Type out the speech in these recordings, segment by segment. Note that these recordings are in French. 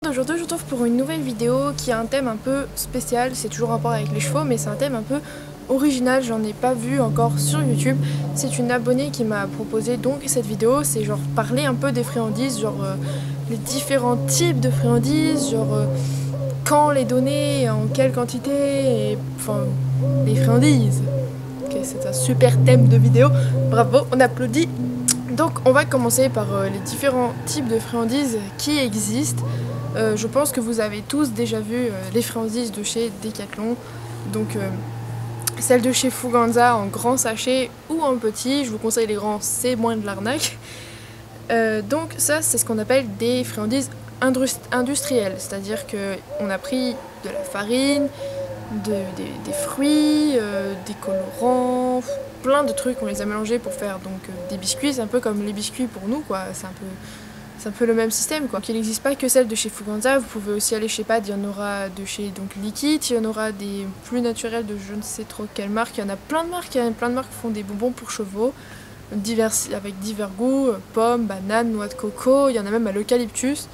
Aujourd'hui je vous retrouve pour une nouvelle vidéo qui a un thème un peu spécial, c'est toujours en rapport avec les chevaux mais c'est un thème un peu original, j'en ai pas vu encore sur YouTube. C'est une abonnée qui m'a proposé donc cette vidéo, c'est genre parler un peu des friandises, genre les différents types de friandises, genre quand les donner, en quelle quantité, et enfin les friandises. Ok, c'est un super thème de vidéo, bravo, on applaudit. Donc on va commencer par les différents types de friandises qui existent. Je pense que vous avez tous déjà vu les friandises de chez Decathlon, donc celles de chez Fuganza en grand sachet ou en petit, je vous conseille les grands, c'est moins de l'arnaque. Donc ça c'est ce qu'on appelle des friandises industrielles, c'est-à-dire qu'on a pris de la farine, des fruits, des colorants, plein de trucs, on les a mélangés pour faire donc des biscuits, c'est un peu comme les biscuits pour nous quoi, c'est un peu le même système quoi. Il n'existe pas que celles de chez Fuganza, vous pouvez aussi aller chez Pad, il y en aura de chez donc Liquid, il y en aura des plus naturels de je ne sais trop quelle marque, il y en a plein de marques, qui font des bonbons pour chevaux, avec divers goûts, pommes, bananes, noix de coco, il y en a même à l'eucalyptus,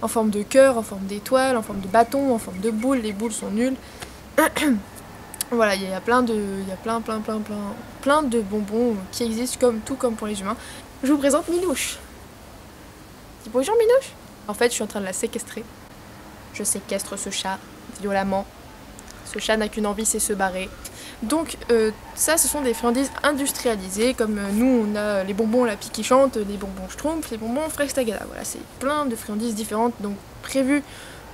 en forme de cœur, en forme d'étoile, en forme de bâton, en forme de boule, les boules sont nulles. Voilà, il y a plein de bonbons qui existent tout comme pour les humains. Je vous présente Minouche. Dis bonjour Minouche. En fait, je suis en train de la séquestrer. Je séquestre ce chat violemment. Ce chat n'a qu'une envie, c'est se barrer. Donc ça, ce sont des friandises industrialisées, comme nous on a les bonbons La Pie qui chante, les bonbons Schtroumpf, les bonbons Fresh Tagada. Voilà, c'est plein de friandises différentes, donc prévues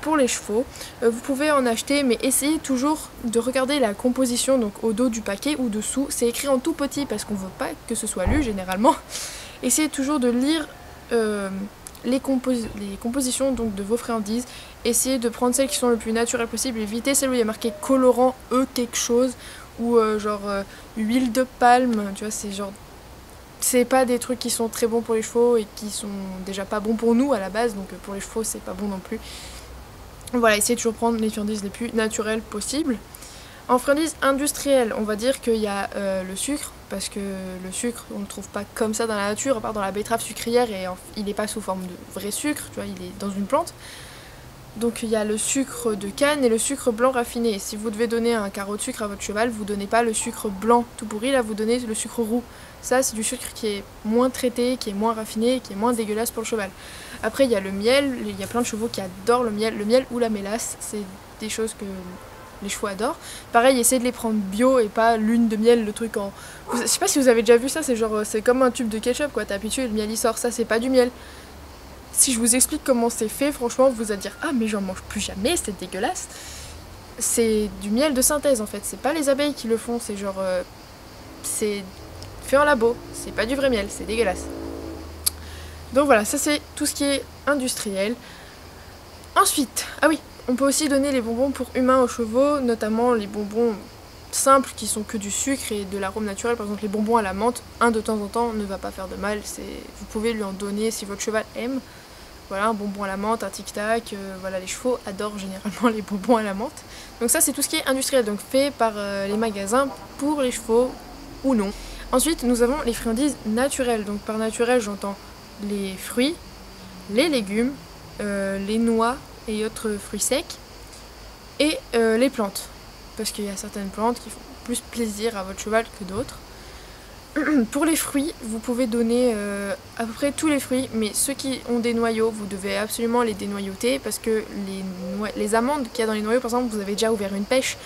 pour les chevaux. Vous pouvez en acheter, mais essayez toujours de regarder la composition, donc au dos du paquet ou dessous. C'est écrit en tout petit parce qu'on veut pas que ce soit lu généralement. Essayez toujours de lire les compositions donc de vos friandises. Essayez de prendre celles qui sont le plus naturelles possible. Évitez celles où il y a marqué colorant quelque chose ou huile de palme. Tu vois, c'est genre c'est pas des trucs qui sont très bons pour les chevaux et qui sont déjà pas bons pour nous à la base, donc pour les chevaux c'est pas bon non plus. Voilà, essayez de toujours prendre les friandises les plus naturelles possibles. En friandises industrielles, on va dire qu'il y a le sucre, parce que le sucre, on ne le trouve pas comme ça dans la nature, à part dans la betterave sucrière, et il n'est pas sous forme de vrai sucre, tu vois, il est dans une plante. Donc il y a le sucre de canne et le sucre blanc raffiné. Si vous devez donner un carreau de sucre à votre cheval, vous donnez pas le sucre blanc tout pourri, là vous donnez le sucre roux. Ça c'est du sucre qui est moins traité, qui est moins raffiné, qui est moins dégueulasse pour le cheval. Après il y a le miel, il y a plein de chevaux qui adorent le miel ou la mélasse, c'est des choses que les chevaux adorent. Pareil, essayez de les prendre bio et pas lune de miel, le truc en... Je sais pas si vous avez déjà vu ça, c'est genre, c'est comme un tube de ketchup quoi, t'appuies dessus et le miel il sort, ça c'est pas du miel. Si je vous explique comment c'est fait, franchement vous allez dire ah mais j'en mange plus jamais, c'est dégueulasse. C'est du miel de synthèse en fait, c'est pas les abeilles qui le font, c'est genre... c'est fait en labo, c'est pas du vrai miel, c'est dégueulasse. Donc voilà, ça c'est tout ce qui est industriel. Ensuite, ah oui, on peut aussi donner les bonbons pour humains aux chevaux, notamment les bonbons simples qui sont que du sucre et de l'arôme naturel, par exemple les bonbons à la menthe, un de temps en temps ne va pas faire de mal, vous pouvez lui en donner si votre cheval aime. Voilà, un bonbon à la menthe, un tic-tac, voilà, les chevaux adorent généralement les bonbons à la menthe. Donc ça c'est tout ce qui est industriel, donc fait par les magasins pour les chevaux ou non. Ensuite nous avons les friandises naturelles, donc par naturel j'entends les fruits, les légumes, les noix et autres fruits secs, et les plantes, parce qu'il y a certaines plantes qui font plus plaisir à votre cheval que d'autres. Pour les fruits, vous pouvez donner à peu près tous les fruits, mais ceux qui ont des noyaux, vous devez absolument les dénoyauter, parce que les amandes qu'il y a dans les noyaux, par exemple, vous avez déjà ouvert une pêche,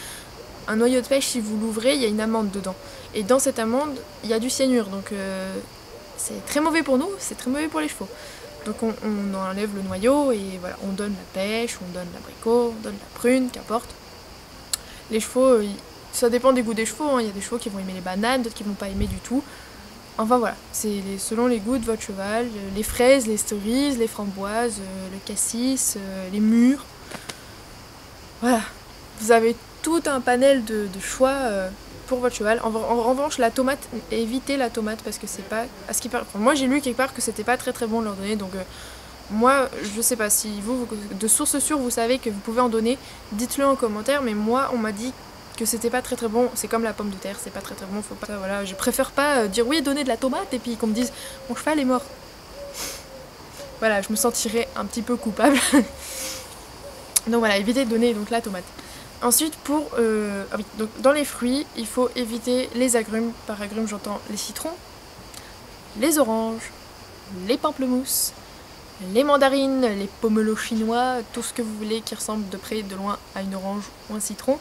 un noyau de pêche, si vous l'ouvrez, il y a une amande dedans. Et dans cette amande, il y a du cyanure, donc c'est très mauvais pour nous, c'est très mauvais pour les chevaux. Donc on enlève le noyau et voilà, on donne la pêche, on donne l'abricot, on donne la prune, qu'importe. Les chevaux, ça dépend des goûts des chevaux, hein. Il y a des chevaux qui vont aimer les bananes, d'autres qui vont pas aimer du tout. Enfin voilà, c'est selon les goûts de votre cheval, les fraises, les cerises, les framboises, le cassis, les mûres. Voilà, vous avez tout un panel de choix pour votre cheval. En revanche, la tomate, évitez la tomate parce que c'est pas... moi j'ai lu quelque part que c'était pas très bon de leur donner, donc moi je sais pas si vous, de source sûre, vous savez que vous pouvez en donner, dites-le en commentaire, mais moi on m'a dit que c'était pas très bon, c'est comme la pomme de terre, c'est pas très bon, faut pas... Voilà, je préfère pas dire oui, donner de la tomate et puis qu'on me dise mon cheval est mort. voilà, je me sentirais un petit peu coupable. Donc voilà, évitez de donner donc la tomate. Ensuite, ah oui, donc dans les fruits, il faut éviter les agrumes. Par agrumes, j'entends les citrons, les oranges, les pamplemousses, les mandarines, les pomelos chinois, tout ce que vous voulez qui ressemble de près, de loin à une orange ou un citron.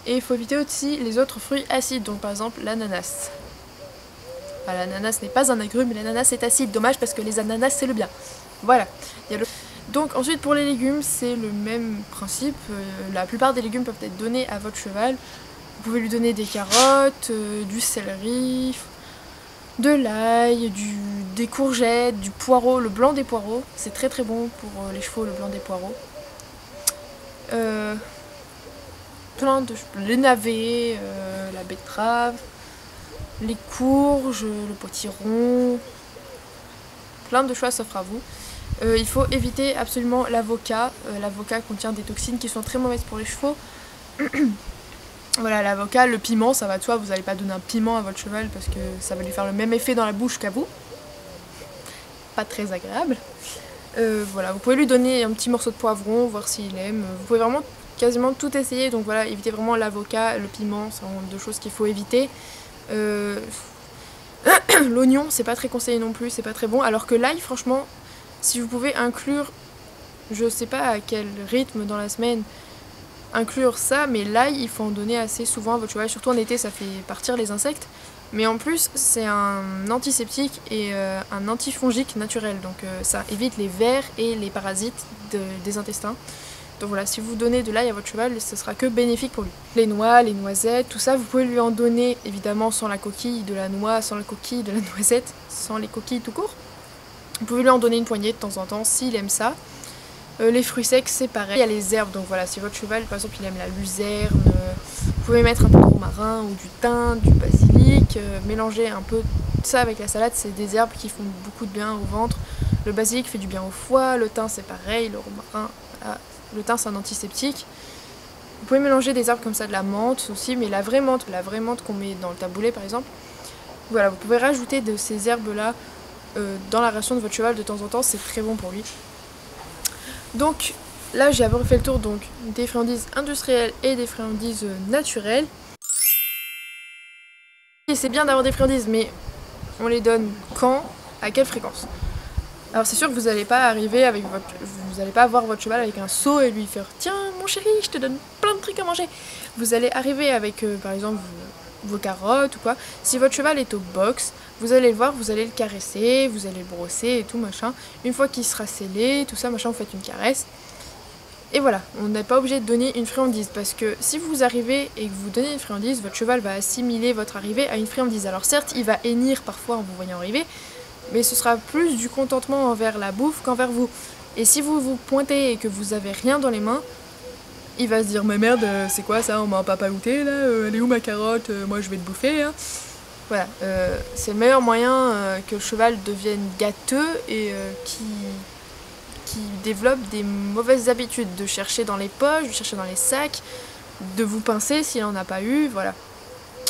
Et il faut éviter aussi les autres fruits acides, donc par exemple l'ananas. Enfin, l'ananas n'est pas un agrume, mais l'ananas est acide. Dommage parce que les ananas c'est le bien. Voilà. Donc ensuite pour les légumes, c'est le même principe. La plupart des légumes peuvent être donnés à votre cheval. Vous pouvez lui donner des carottes, du céleri, de l'ail, des courgettes, du poireau, le blanc des poireaux. C'est très très bon pour les chevaux, le blanc des poireaux. Les navets, la betterave, les courges, le potiron, plein de choix s'offrent à vous. Il faut éviter absolument l'avocat. L'avocat contient des toxines qui sont très mauvaises pour les chevaux. Voilà, l'avocat, le piment, ça va de soi, vous n'allez pas donner un piment à votre cheval parce que ça va lui faire le même effet dans la bouche qu'à vous. Pas très agréable. Voilà, vous pouvez lui donner un petit morceau de poivron, voir s'il aime. Vous pouvez vraiment quasiment tout essayer, donc voilà, évitez vraiment l'avocat, le piment, c'est vraiment deux choses qu'il faut éviter. L'oignon, c'est pas très conseillé non plus, c'est pas très bon, alors que l'ail, franchement, si vous pouvez inclure, je sais pas à quel rythme dans la semaine, inclure ça, mais l'ail, il faut en donner assez souvent à votre cheval, surtout en été, ça fait partir les insectes. Mais en plus, c'est un antiseptique et un antifongique naturel, donc ça évite les vers et les parasites des intestins. Donc voilà, si vous donnez de l'ail à votre cheval, ce sera que bénéfique pour lui. Les noix, les noisettes, tout ça, vous pouvez lui en donner évidemment sans la coquille de la noix, sans la coquille de la noisette, sans les coquilles tout court. Vous pouvez lui en donner une poignée de temps en temps s'il aime ça. Les fruits secs, c'est pareil. Il y a les herbes, donc voilà, si votre cheval, par exemple, il aime la luzerne, vous pouvez mettre un peu de romarin ou du thym, du basilic, mélanger un peu ça avec la salade, c'est des herbes qui font beaucoup de bien au ventre. Le basilic fait du bien au foie, le thym c'est pareil, le romarin, voilà. Le thym c'est un antiseptique. Vous pouvez mélanger des herbes comme ça, de la menthe aussi, mais la vraie menthe qu'on met dans le taboulé par exemple. Voilà, vous pouvez rajouter de ces herbes là dans la ration de votre cheval de temps en temps, c'est très bon pour lui. Donc là j'ai à peu près fait le tour donc, des friandises industrielles et des friandises naturelles. Et c'est bien d'avoir des friandises, mais on les donne quand, à quelle fréquence? Alors c'est sûr que vous n'allez pas arriver avec vous n'allez pas avoir votre cheval avec un seau et lui faire tiens mon chéri je te donne plein de trucs à manger. Vous allez arriver avec par exemple vos carottes ou quoi. Si votre cheval est au box, vous allez le voir, vous allez le caresser, vous allez le brosser et tout machin. Une fois qu'il sera scellé, tout ça machin, vous faites une caresse. Et voilà, on n'est pas obligé de donner une friandise parce que si vous arrivez et que vous donnez une friandise, votre cheval va assimiler votre arrivée à une friandise. Alors certes, il va hennir parfois en vous voyant arriver, mais ce sera plus du contentement envers la bouffe qu'envers vous. Et si vous vous pointez et que vous avez rien dans les mains, il va se dire mais merde, c'est quoi ça, on m'a pas goûté là, elle est où ma carotte, moi je vais te bouffer hein. Voilà, c'est le meilleur moyen que le cheval devienne gâteux et qui développe des mauvaises habitudes, de chercher dans les poches, de chercher dans les sacs, de vous pincer s'il n'en a pas eu, voilà.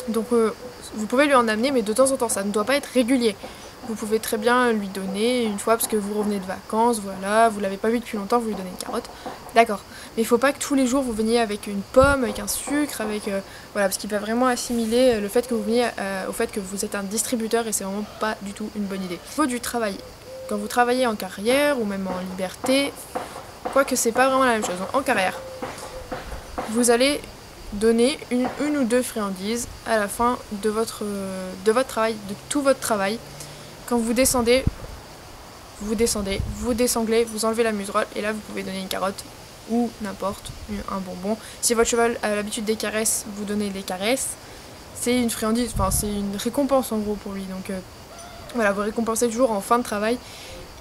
Donc vous pouvez lui en amener, mais de temps en temps, ça ne doit pas être régulier. Vous pouvez très bien lui donner une fois parce que vous revenez de vacances, voilà, vous l'avez pas vu depuis longtemps, vous lui donnez une carotte, d'accord. Mais il faut pas que tous les jours vous veniez avec une pomme, avec un sucre, avec voilà, parce qu'il va vraiment assimiler le fait que vous veniez au fait que vous êtes un distributeur et c'est vraiment pas du tout une bonne idée. Il faut du travail. Quand vous travaillez en carrière ou même en liberté, quoique c'est pas vraiment la même chose, donc en carrière, vous allez donner une ou deux friandises à la fin de votre travail, de tout votre travail. Quand vous descendez, vous désanglez, vous enlevez la muserolle et là vous pouvez donner une carotte ou n'importe, un bonbon. Si votre cheval a l'habitude des caresses, vous donnez des caresses. C'est une friandise, enfin c'est une récompense en gros pour lui. Donc voilà, vous récompensez toujours en fin de travail.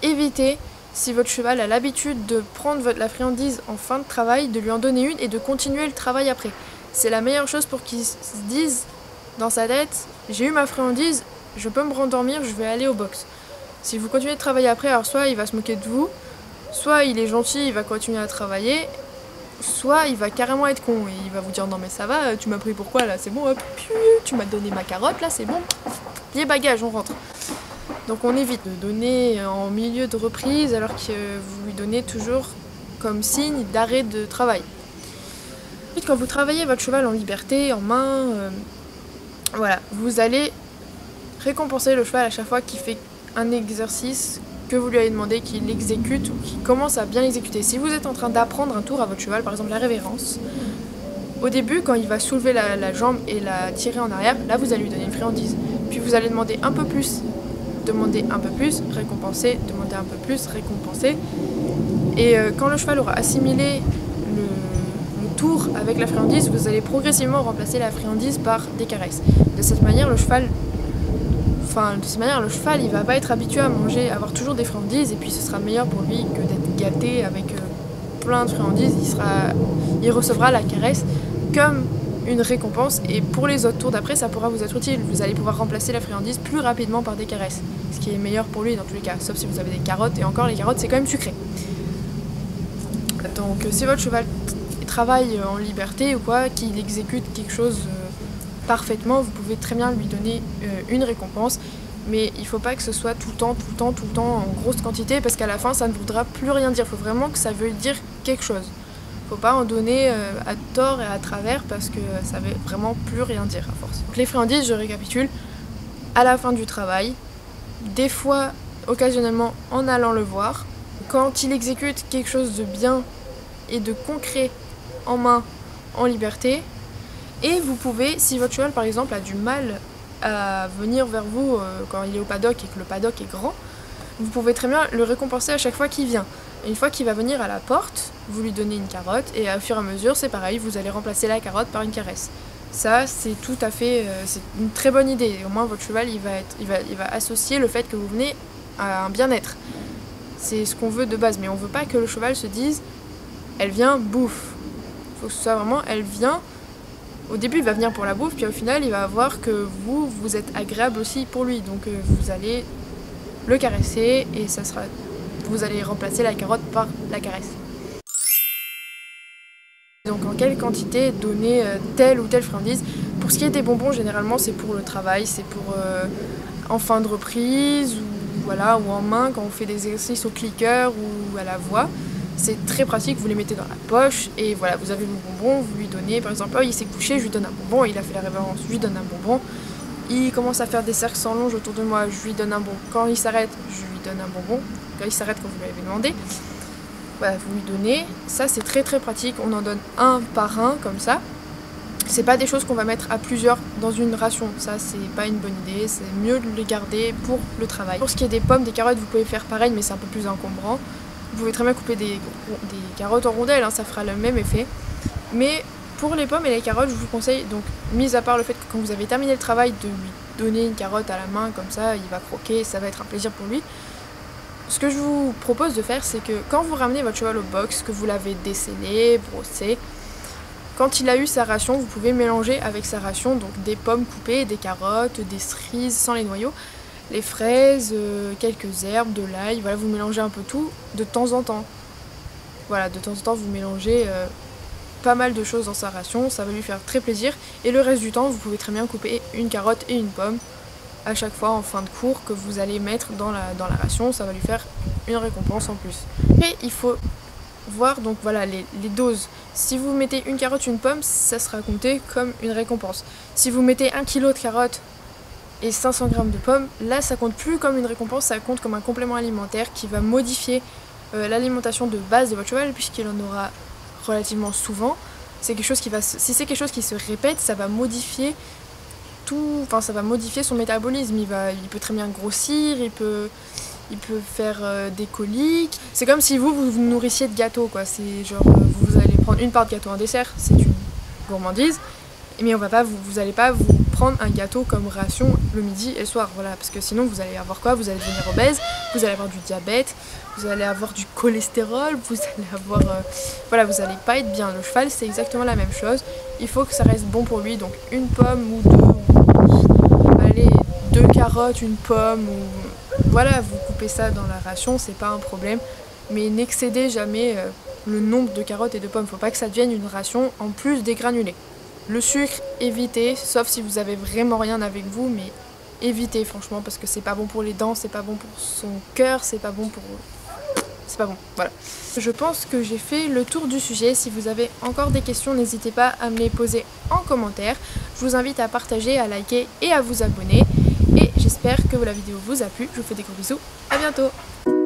Évitez, si votre cheval a l'habitude de prendre la friandise en fin de travail, de lui en donner une et de continuer le travail après. C'est la meilleure chose pour qu'il se dise dans sa tête, j'ai eu ma friandise, je peux me rendormir, je vais aller au box. Si vous continuez de travailler après, alors soit il va se moquer de vous, soit il est gentil, il va continuer à travailler, soit il va carrément être con et il va vous dire non mais ça va, tu m'as pris pourquoi là, c'est bon, hop, tu m'as donné ma carotte là, c'est bon, les bagages, on rentre. Donc on évite de donner en milieu de reprise alors que vous lui donnez toujours comme signe d'arrêt de travail. Ensuite, quand vous travaillez votre cheval en liberté, en main, voilà, vous allez récompenser le cheval à chaque fois qu'il fait un exercice que vous lui avez demandé qu'il exécute ou qu'il commence à bien l'exécuter. Si vous êtes en train d'apprendre un tour à votre cheval, par exemple la révérence, au début, quand il va soulever la jambe et la tirer en arrière, là vous allez lui donner une friandise. Puis vous allez demander un peu plus, récompenser, demander un peu plus, récompenser. Et quand le cheval aura assimilé le tour avec la friandise, vous allez progressivement remplacer la friandise par des caresses. De cette manière, le cheval, il va pas être habitué à manger, à avoir toujours des friandises, et puis ce sera meilleur pour lui que d'être gâté avec plein de friandises. Il recevra la caresse comme une récompense, et pour les autres tours d'après, ça pourra vous être utile. Vous allez pouvoir remplacer la friandise plus rapidement par des caresses, ce qui est meilleur pour lui dans tous les cas, sauf si vous avez des carottes, et encore les carottes c'est quand même sucré. Donc si votre cheval travaille en liberté ou quoi, qu'il exécute quelque chose parfaitement, vous pouvez très bien lui donner une récompense, mais il faut pas que ce soit tout le temps en grosse quantité, parce qu'à la fin ça ne voudra plus rien dire. Il faut vraiment que ça veuille dire quelque chose. Faut pas en donner à tort et à travers, parce que ça veut vraiment plus rien dire à force. Donc les friandises, je récapitule, à la fin du travail, des fois occasionnellement en allant le voir, quand il exécute quelque chose de bien et de concret en main, en liberté. Et vous pouvez, si votre cheval par exemple a du mal à venir vers vous quand il est au paddock et que le paddock est grand, vous pouvez très bien le récompenser à chaque fois qu'il vient. Et une fois qu'il va venir à la porte, vous lui donnez une carotte, et au fur et à mesure c'est pareil, vous allez remplacer la carotte par une caresse. Ça c'est tout à fait, c'est une très bonne idée. Au moins votre cheval il va associer le fait que vous venez à un bien-être. C'est ce qu'on veut de base, mais on veut pas que le cheval se dise elle vient bouffe. Il faut que ce soit vraiment elle vient. Au début il va venir pour la bouffe, puis au final il va voir que vous êtes agréable aussi pour lui, donc vous allez le caresser et vous allez remplacer la carotte par la caresse. Donc en quelle quantité donner telle ou telle friandise. Pour ce qui est des bonbons, généralement c'est pour le travail, c'est pour en fin de reprise ou en main quand on fait des exercices au clicker ou à la voix. C'est très pratique, vous les mettez dans la poche et voilà, vous avez le bonbon, vous lui donnez, par exemple, il s'est couché, je lui donne un bonbon, il a fait la révérence, je lui donne un bonbon. Il commence à faire des cercles sans longe autour de moi, je lui donne un bonbon. Quand il s'arrête, je lui donne un bonbon. Quand il s'arrête, quand vous lui avez demandé. Voilà, vous lui donnez. Ça, c'est très très pratique. On en donne un par un, comme ça. C'est pas des choses qu'on va mettre à plusieurs dans une ration. Ça, c'est pas une bonne idée. C'est mieux de les garder pour le travail. Pour ce qui est des pommes, des carottes, vous pouvez faire pareil, mais c'est un peu plus encombrant. Vous pouvez très bien couper des carottes en rondelles, ça fera le même effet. Mais pour les pommes et les carottes, je vous conseille, donc, mis à part le fait que quand vous avez terminé le travail, de lui donner une carotte à la main, comme ça, il va croquer, ça va être un plaisir pour lui. Ce que je vous propose de faire, c'est que quand vous ramenez votre cheval au box, que vous l'avez dessainé, brossé, quand il a eu sa ration, vous pouvez mélanger avec sa ration, donc des pommes coupées, des carottes, des cerises sans les noyaux, les fraises, quelques herbes, de l'ail, voilà, vous mélangez un peu tout de temps en temps. Voilà, de temps en temps, vous mélangez pas mal de choses dans sa ration, ça va lui faire très plaisir. Et le reste du temps, vous pouvez très bien couper une carotte et une pomme à chaque fois en fin de cours que vous allez mettre dans la ration, ça va lui faire une récompense en plus. Et il faut voir donc voilà les doses. Si vous mettez une carotte, une pomme, ça sera compté comme une récompense. Si vous mettez 1 kg de carottes et 500 g de pommes, là ça compte plus comme une récompense, ça compte comme un complément alimentaire qui va modifier l'alimentation de base de votre cheval, puisqu'il en aura relativement souvent. C'est quelque chose si c'est quelque chose qui se répète, ça va modifier ça va modifier son métabolisme. Il peut très bien grossir, il peut faire des coliques. C'est comme si vous nourrissiez de gâteaux, quoi. C'est genre vous allez prendre une part de gâteau en dessert, c'est une gourmandise, mais vous allez pas vous prendre un gâteau comme ration le midi et le soir, voilà, parce que sinon vous allez avoir quoi? Vous allez devenir obèse, vous allez avoir du diabète, vous allez avoir du cholestérol, vous allez avoir vous allez pas être bien. Le cheval, c'est exactement la même chose. Il faut que ça reste bon pour lui, donc une pomme ou deux carottes, une pomme, voilà, vous coupez ça dans la ration, c'est pas un problème, mais n'excédez jamais le nombre de carottes et de pommes. Faut pas que ça devienne une ration en plus des granulés. Le sucre, évitez, sauf si vous avez vraiment rien avec vous, mais éviter franchement parce que c'est pas bon pour les dents, c'est pas bon pour son cœur, c'est pas bon pour... C'est pas bon, voilà. Je pense que j'ai fait le tour du sujet. Si vous avez encore des questions, n'hésitez pas à me les poser en commentaire. Je vous invite à partager, à liker et à vous abonner. Et j'espère que la vidéo vous a plu. Je vous fais des gros bisous. À bientôt.